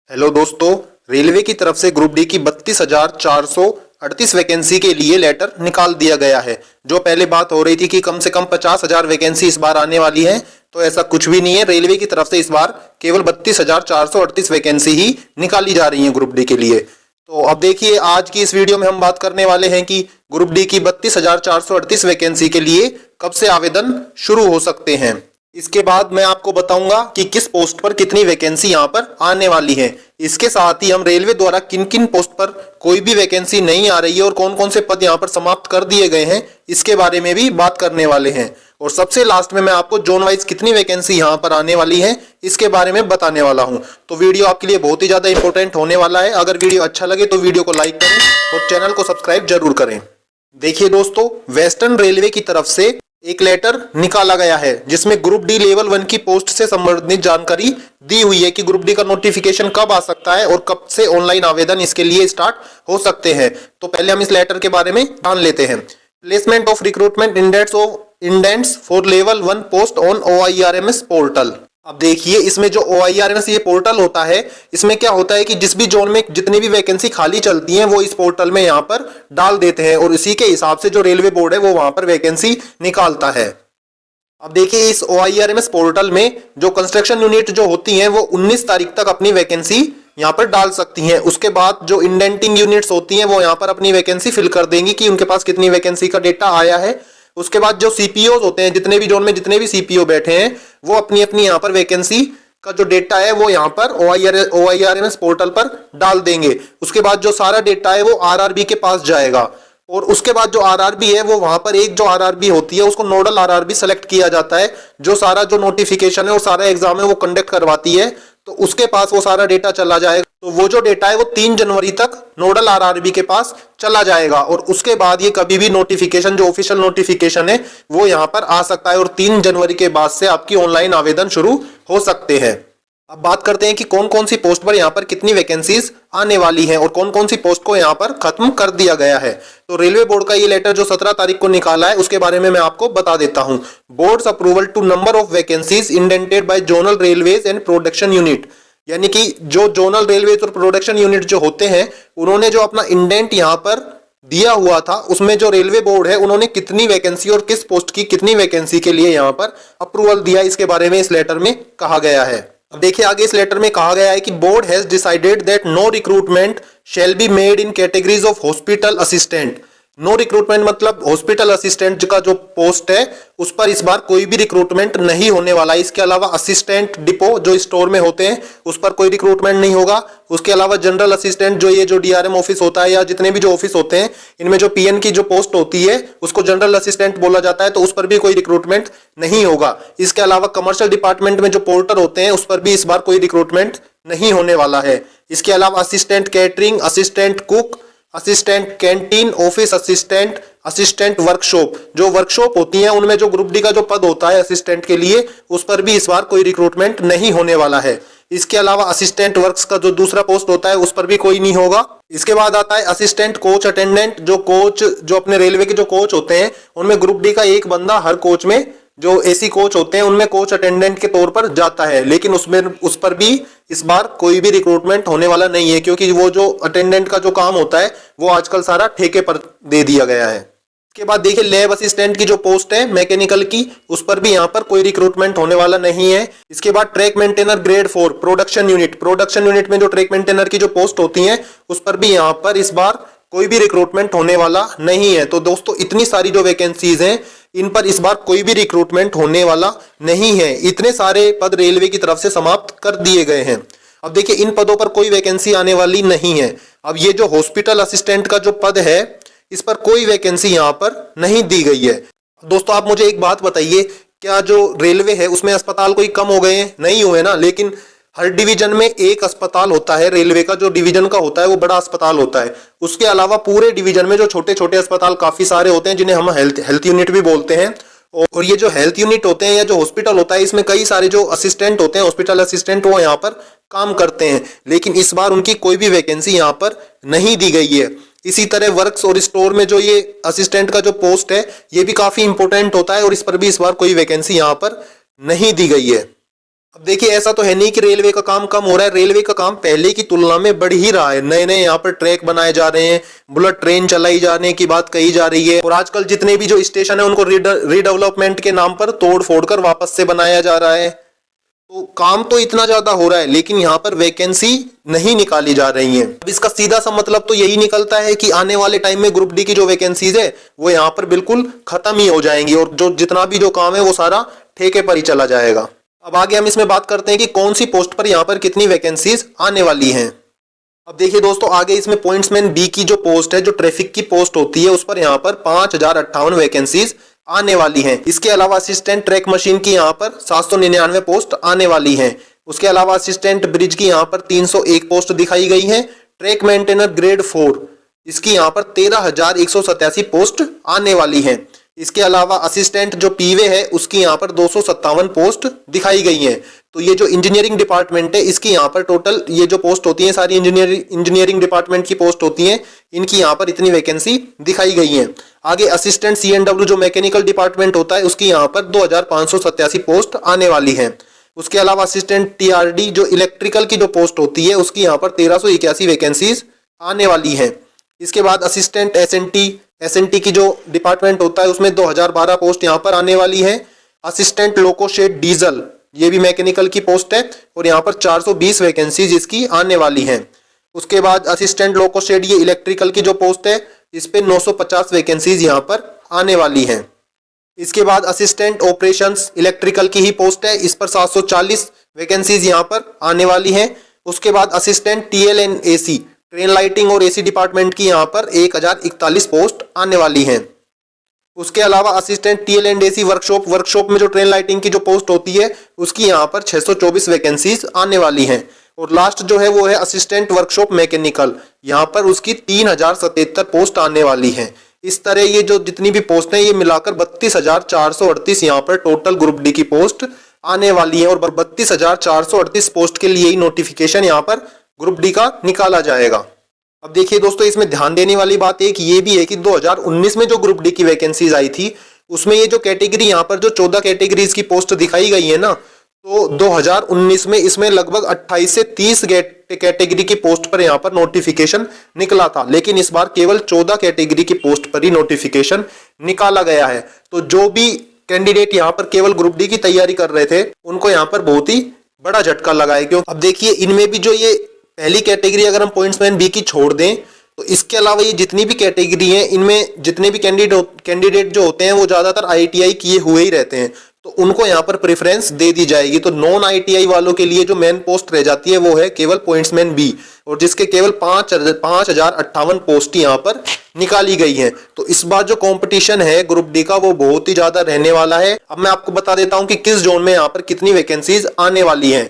Hello दोस्तों, railway की तरफ से ग्रुप डी की 32,438 वैकेंसी के लिए लेटर निकाल दिया गया है। जो पहले बात हो रही थी कि कम से कम 50,000 वैकेंसी इस बार आने वाली है, तो ऐसा कुछ भी नहीं है। रेलवे की तरफ से इस बार केवल 32,438 वैकेंसी ही निकाली जा रही है ग्रुप डी के लिए। तो अब देखिए, आज की इस वीडियो में हम बात करने वाले हैं कि ग्रुप डी की 32,438 वैकेंसी के लिए कब से आवेदन शुरू हो सकते हैं। इसके बाद मैं आपको बताऊंगा कि किस पोस्ट पर कितनी वैकेंसी यहां पर आने वाली है। इसके साथ ही हम रेलवे द्वारा किन किन पोस्ट पर कोई भी वैकेंसी नहीं आ रही है और कौन कौन से पद यहां पर समाप्त कर दिए गए हैं, इसके बारे में भी बात करने वाले हैं। और सबसे लास्ट में मैं आपको जोन वाइज कितनी वैकेंसी यहां पर आने वाली है, इसके बारे में बताने वाला हूं। तो वीडियो आपके लिए बहुत ही ज्यादा इंपॉर्टेंट होने वाला है। अगर वीडियो अच्छा लगे तो वीडियो को लाइक करें और चैनल को सब्सक्राइब जरूर करें। देखिए दोस्तों, वेस्टर्न रेलवे की तरफ से एक लेटर निकाला गया है जिसमें ग्रुप डी लेवल 1 की पोस्ट से संबंधित जानकारी दी हुई है कि ग्रुप डी का नोटिफिकेशन कब आ सकता है और कब से ऑनलाइन आवेदन इसके लिए स्टार्ट हो सकते हैं। तो पहले हम इस लेटर के बारे में जान लेते हैं। Placement of recruitment indents for level 1 post on OIRMS portal. अब देखिए, इसमें जो OIRMS ये पोर्टल होता है, इसमें क्या होता है कि जिस भी जोन में जितनी भी वैकेंसी खाली चलती हैं वो इस पोर्टल में यहाँ पर डाल देते हैं और इसी के हिसाब से जो रेलवे बोर्ड है वो वहां पर वैकेंसी निकालता है। अब देखिए, इस OIRMS पोर्टल में जो कंस्ट्रक्शन यूनिट जो होती हैं वो 19 तारीख तक अपनी वैकेंसी यहाँ पर डाल सकती हैं। उसके बाद जो इंडेंटिंग यूनिट्स होती हैं वो यहाँ पर अपनी वैकेंसी फिल कर देंगी कि उनके पास कितनी वैकेंसी का डेटा आया है। उसके बाद जो CPOs होते हैं, जितने भी जोन में जितने भी CPO बैठे हैं, वो अपनी अपनी यहाँ पर वैकेंसी का जो डेटा है वो यहाँ पर OIRMS पोर्टल पर डाल देंगे। उसके बाद जो सारा डेटा है वो RRB के पास जाएगा और उसके बाद जो RRB है वो वहां पर एक जो RRB होती है उसको नोडल RRB सेलेक्ट किया जाता है, जो सारा जो नोटिफिकेशन है और सारा एग्जाम है वो कंडक्ट करवाती है। तो उसके पास वो सारा डेटा चला जाएगा। तो वो जो डेटा है वो 3 जनवरी तक नोडल RRB के पास चला जाएगा और उसके बाद ये कभी भी नोटिफिकेशन जो ऑफिशियल नोटिफिकेशन है वो यहाँ पर आ सकता है और 3 जनवरी के बाद से आपकी ऑनलाइन आवेदन शुरू हो सकते हैं। अब बात करते हैं कि कौन कौन सी पोस्ट पर यहाँ पर कितनी वैकेंसीज आने वाली हैं और कौन कौन सी पोस्ट को यहाँ पर खत्म कर दिया गया है। तो रेलवे बोर्ड का ये लेटर जो 17 तारीख को निकाला है उसके बारे में मैं आपको बता देता हूँ। Boards approval to number of vacancies indented by zonal railways and production unit, यानी कि जो जोनल रेलवेज और प्रोडक्शन यूनिट जो होते हैं उन्होंने जो अपना इंडेंट यहाँ पर दिया हुआ था उसमें जो रेलवे बोर्ड है उन्होंने कितनी वैकेंसी और किस पोस्ट की कितनी वैकेंसी के लिए यहाँ पर अप्रूवल दिया, इसके बारे में इस लेटर में कहा गया है। अब देखिए, आगे इस लेटर में कहा गया है कि board has decided that no recruitment shall be made in categories of hospital assistant. No recruitment मतलब हॉस्पिटल असिस्टेंट का जो पोस्ट है उस पर इस बार कोई भी रिक्रूटमेंट नहीं होने वाला। इसके अलावा असिस्टेंट डिपो जो स्टोर में होते हैं उस पर कोई रिक्रूटमेंट नहीं होगा। उसके अलावा जनरल असिस्टेंट जो ये जो DRM ऑफिस होता है या जितने भी जो ऑफिस होते हैं इनमें जो PN की जो पोस्ट होती है उसको जनरल असिस्टेंट बोला जाता है, तो उस पर भी कोई रिक्रूटमेंट नहीं होगा। इसके अलावा कमर्शियल डिपार्टमेंट में जो पोर्टर होते हैं उस पर भी इस बार कोई रिक्रूटमेंट नहीं होने वाला है। इसके अलावा assistant catering, assistant cook, assistant canteen, office assistant, assistant workshop, जो वर्कशॉप होती हैं उनमें जो ग्रुप डी का जो पद होता है असिस्टेंट के लिए उस पर भी इस बार कोई रिक्रूटमेंट नहीं होने वाला है। इसके अलावा असिस्टेंट वर्क्स का जो दूसरा पोस्ट होता है उस पर भी कोई नहीं होगा। इसके बाद आता है असिस्टेंट कोच अटेंडेंट, जो कोच जो अपने रेलवे के जो कोच होते हैं उनमें ग्रुप डी का एक बंदा हर कोच में, जो AC कोच होते हैं उनमें कोच अटेंडेंट के तौर पर जाता है, लेकिन उसमें उस पर भी इस बार कोई भी रिक्रूटमेंट होने वाला नहीं है क्योंकि वो जो अटेंडेंट का जो काम होता है वो आजकल सारा ठेके पर दे दिया गया है। इसके बाद देखिए, लैब असिस्टेंट की जो पोस्ट है मैकेनिकल की उस पर भी यहाँ पर कोई रिक्रूटमेंट होने वाला नहीं है। इसके बाद track maintainer grade 4 production unit में जो ट्रैक मेंटेनर की जो पोस्ट होती है उस पर भी यहाँ पर इस बार कोई भी रिक्रूटमेंट होने वाला नहीं है। तो दोस्तों, इतनी सारी जो वैकेंसीज हैं इन पर इस बार कोई भी रिक्रूटमेंट होने वाला नहीं है। इतने सारे पद रेलवे की तरफ से समाप्त कर दिए गए हैं। अब देखिए, इन पदों पर कोई वैकेंसी आने वाली नहीं है। अब ये जो हॉस्पिटल असिस्टेंट का जो पद है इस पर कोई वैकेंसी यहाँ पर नहीं दी गई है। दोस्तों, आप मुझे एक बात बताइए, क्या जो रेलवे है उसमें अस्पताल कोई कम हो गए हैं? नहीं हुए ना, लेकिन हर डिवीजन में एक अस्पताल होता है। रेलवे का जो डिवीजन का होता है वो बड़ा अस्पताल होता है। उसके अलावा पूरे डिवीजन में जो छोटे छोटे अस्पताल काफी सारे होते हैं जिन्हें हम हेल्थ यूनिट भी बोलते हैं। और ये जो हेल्थ यूनिट होते हैं या जो हॉस्पिटल होता है इसमें कई सारे जो असिस्टेंट होते हैं, हॉस्पिटल असिस्टेंट, वो यहाँ पर काम करते हैं, लेकिन इस बार उनकी कोई भी वैकेंसी यहाँ पर नहीं दी गई है। इसी तरह वर्क्स और स्टोर में जो ये असिस्टेंट का जो पोस्ट है ये भी काफी इंपॉर्टेंट होता है और इस पर भी इस बार कोई वैकेंसी यहाँ पर नहीं दी गई है। अब देखिए ऐसा तो है नहीं कि रेलवे का काम कम हो रहा है, रेलवे का काम पहले की तुलना में बढ़ ही रहा है। नए नए यहाँ पर ट्रैक बनाए जा रहे हैं, बुलेट ट्रेन चलाई जाने की बात कही जा रही है, और आजकल जितने भी जो स्टेशन है उनको रीडेवलपमेंट के नाम पर तोड़ फोड़ कर वापस से बनाया जा रहा है। तो काम तो इतना ज्यादा हो रहा है, लेकिन यहाँ पर वैकेंसी नहीं निकाली जा रही है। अब इसका सीधा सा मतलब तो यही निकलता है कि आने वाले टाइम में ग्रुप डी की जो वैकेंसीज है वो यहाँ पर बिल्कुल खत्म ही हो जाएंगी, और जो जितना भी जो काम है वो सारा ठेके पर ही चला जाएगा। अब आगे हम इसमें बात करते हैं कि कौन सी पोस्ट पर यहाँ पर कितनी वैकेंसीज आने वाली हैं। अब देखिए दोस्तों, आगे इसमें पॉइंट्समैन बी की जो पोस्ट है, जो ट्रैफिक की पोस्ट होती है, उस पर यहाँ पर 5058 वैकेंसीज आने वाली हैं। इसके अलावा असिस्टेंट ट्रैक मशीन की यहाँ पर 799 पोस्ट आने वाली हैं। उसके अलावा असिस्टेंट ब्रिज की यहाँ पर 301 पोस्ट दिखाई गई है। ट्रैक मेंटेनर ग्रेड 4 इसकी यहाँ पर 13,187 पोस्ट आने वाली है। इसके अलावा असिस्टेंट जो पीवे है उसकी यहाँ पर 257 पोस्ट दिखाई गई हैं। तो ये जो इंजीनियरिंग डिपार्टमेंट है इसकी यहाँ पर टोटल ये जो पोस्ट होती है सारी इंजीनियरिंग डिपार्टमेंट की पोस्ट होती हैं, इनकी यहाँ पर इतनी वैकेंसी दिखाई गई है। आगे असिस्टेंट CNW जो मैकेनिकल डिपार्टमेंट होता है उसकी यहाँ पर 2587 पोस्ट आने वाली है। उसके अलावा असिस्टेंट TRD जो इलेक्ट्रिकल की जो पोस्ट होती है उसकी यहाँ पर 1381 वैकेंसीज आने वाली है। इसके बाद असिस्टेंट SNT की जो डिपार्टमेंट होता है उसमें 2012 पोस्ट यहाँ पर आने वाली है। असिस्टेंट लोकोशेड डीजल ये भी मैकेनिकल की पोस्ट है और यहाँ पर 420 वैकेंसीज इसकी आने वाली हैं। उसके बाद असिस्टेंट लोकोशेड ये इलेक्ट्रिकल की जो पोस्ट है इस पे 950 वैकेंसीज यहाँ पर आने वाली हैं। इसके बाद असिस्टेंट ऑपरेशंस इलेक्ट्रिकल की ही पोस्ट है, इस पर 740 वैकेंसीज यहाँ पर आने वाली हैं। उसके बाद assistant TL and AC train lighting और AC डिपार्टमेंट की यहाँ पर 1041 पोस्ट आने वाली हैं। उसके अलावा assistant TL and AC workshop में जो ट्रेन लाइटिंग की जो पोस्ट होती है उसकी यहाँ पर 624 वैकेंसीज आने वाली हैं। और लास्ट जो है वो है असिस्टेंट वर्कशॉप मैकेनिकल, यहाँ पर उसकी 3077 पोस्ट आने वाली हैं। इस तरह ये जो जितनी भी पोस्ट हैं ये मिलाकर 32,438 यहाँ पर टोटल ग्रुप डी की पोस्ट आने वाली है, और 32,438 पोस्ट के लिए ही नोटिफिकेशन यहाँ पर ग्रुप डी का निकाला जाएगा। अब देखिए दोस्तों, इसमें ध्यान देने वाली बात एक ये भी है कि 2019 में जो ग्रुप डी की वैकेंसीज आई थी उसमें ये जो कैटेगरी यहाँ पर जो 14 कैटेगरीज की पोस्ट दिखाई गई है ना, तो 2019 में इसमें लगभग 28 से 30 कैटेगरी की पोस्ट पर यहाँ पर नोटिफिकेशन निकला था, लेकिन इस बार केवल 14 कैटेगरी की पोस्ट पर ही नोटिफिकेशन निकाला गया है। तो जो भी कैंडिडेट यहाँ पर केवल ग्रुप डी की तैयारी कर रहे थे उनको यहाँ पर बहुत ही बड़ा झटका लगा है। क्यों, अब देखिए इनमें भी जो ये पहली कैटेगरी अगर हम पॉइंट्समैन बी की छोड़ दें तो इसके अलावा ये जितनी भी कैटेगरी हैं इनमें जितने भी कैंडिडेट जो होते हैं वो ज्यादातर ITI किए हुए ही रहते हैं, तो उनको यहाँ पर प्रेफरेंस दे दी जाएगी। तो नॉन ITI वालों के लिए जो मेन पोस्ट रह जाती है वो है केवल पॉइंट्समैन बी, और जिसके केवल 5,058 पोस्ट यहाँ पर निकाली गई है। तो इस बार जो कंपटीशन है ग्रुप डी का वो बहुत ही ज्यादा रहने वाला है। अब मैं आपको बता देता हूँ कि किस जोन में यहाँ पर कितनी वैकेंसीज आने वाली है।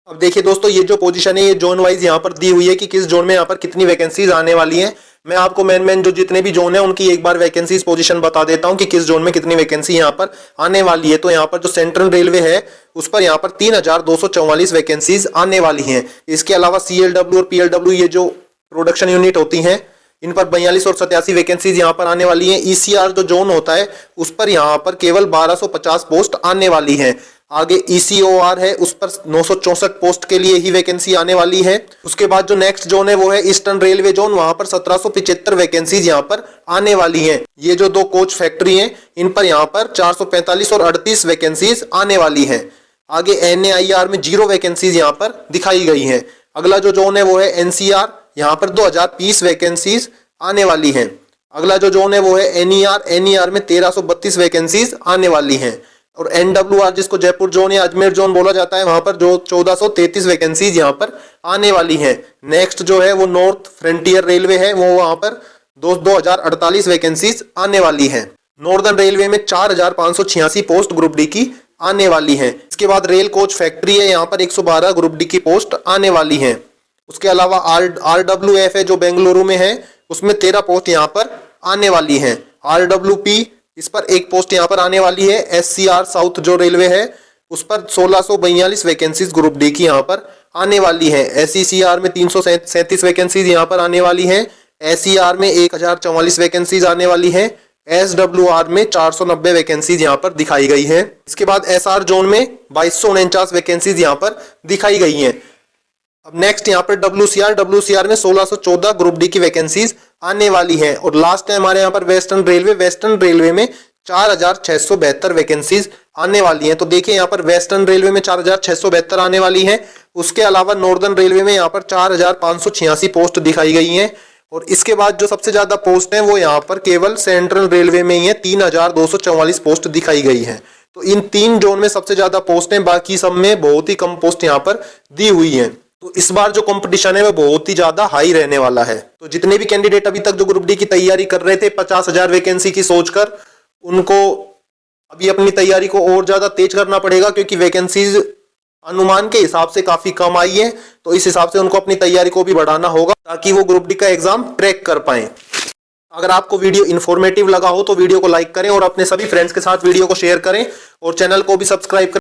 अब देखिए दोस्तों, ये जो पोजीशन है ये जोन वाइज यहाँ पर दी हुई है कि किस जोन में यहाँ पर कितनी वैकेंसीज आने वाली हैं। मैं आपको मेन जो जितने भी जोन है उनकी एक बार वैकेंसीज पोजीशन बता देता हूँ कि किस जोन में कितनी वैकेंसी यहाँ पर आने वाली है। तो यहाँ पर जो सेंट्रल रेलवे है उस पर यहाँ पर 3,244 वैकेंसीज आने वाली हैं। इसके अलावा CLW और PLW ये जो प्रोडक्शन यूनिट होती हैं इन पर 42 और 87 वैकेंसीज यहाँ पर आने वाली हैं। ECR जो जोन होता है उस पर यहाँ पर केवल 1250 पोस्ट आने वाली हैं। आगे ECOR है उस पर 964 पोस्ट के लिए ही वैकेंसी आने वाली है। उसके बाद जो नेक्स्ट जोन है वो है ईस्टर्न रेलवे जोन, वहां पर 1775 वैकेंसीज यहाँ पर आने वाली हैं। ये जो 2 कोच फैक्ट्री हैं इन पर यहाँ पर 445 और 38 वैकेंसीज आने वाली हैं। आगे NAIR में 0 वैकेंसीज यहाँ पर दिखाई गई हैं। अगला जो जोन है वो है NCR, यहाँ पर 2020 वैकेंसीज आने वाली हैं। अगला जो जोन है वो है NER में 1332 वैकेंसीज आने वाली हैं। और NWR जिसको जयपुर जोन या अजमेर जोन बोला जाता है वहां पर जो 1433 वैकेंसीज यहाँ पर आने वाली हैं। नेक्स्ट जो है वो नॉर्थ फ्रंटियर रेलवे है, वो वहां पर 2048 वैकेंसीज आने वाली हैं। नॉर्दर्न रेलवे में 4,586 पोस्ट ग्रुप डी की आने वाली हैं। इसके बाद रेल कोच फैक्ट्री है, यहाँ पर 112 ग्रुप डी की पोस्ट आने वाली हैं। उसके अलावा RWF है जो बेंगलुरु में है, उसमें 13 पोस्ट यहाँ पर आने वाली हैं। RWP इस पर 1 पोस्ट यहाँ पर आने वाली है। SCR साउथ जो रेलवे है उस पर 1642 वैकेंसीज ग्रुप डी की यहाँ पर आने वाली है। SECR में 337 वैकेंसीज यहाँ पर आने वाली हैं। SER में 1044 वैकेंसीज आने वाली हैं। SWR में 490 वैकेंसीज यहाँ पर दिखाई गई हैं। इसके बाद SR जोन में 2249 वैकेंसीज यहाँ पर दिखाई गई हैं। अब नेक्स्ट यहाँ पर WCR में 1614 ग्रुप डी की वैकेंसीज आने वाली हैं। और लास्ट है हमारे यहाँ पर वेस्टर्न रेलवे में 4672 वैकेंसीज आने वाली हैं। तो देखिए यहाँ पर वेस्टर्न रेलवे में 4672 आने वाली हैं। उसके अलावा नॉर्दर्न रेलवे में यहाँ पर 4586 पोस्ट दिखाई गई हैं। और इसके बाद जो सबसे ज्यादा पोस्ट हैं वो यहाँ पर केवल सेंट्रल रेलवे में ही है, 3244 पोस्ट दिखाई गई हैं। तो इन 3 जोन में सबसे ज्यादा पोस्ट हैं, बाकी सब में बहुत ही कम पोस्ट यहाँ पर दी हुई हैं। तो इस बार जो कंपटीशन है वो बहुत ही ज्यादा हाई रहने वाला है। तो जितने भी कैंडिडेट अभी तक जो ग्रुप डी की तैयारी कर रहे थे 50,000 वैकेंसी की सोचकर, उनको अभी अपनी तैयारी को और ज्यादा तेज करना पड़ेगा, क्योंकि वैकेंसीज अनुमान के हिसाब से काफी कम आई है। तो इस हिसाब से उनको अपनी तैयारी को भी बढ़ाना होगा ताकि वो ग्रुप डी का एग्जाम ट्रैक कर पाए। अगर आपको वीडियो इन्फॉर्मेटिव लगा हो तो वीडियो को लाइक करें और अपने सभी फ्रेंड्स के साथ वीडियो को शेयर करें और चैनल को भी सब्सक्राइब करें।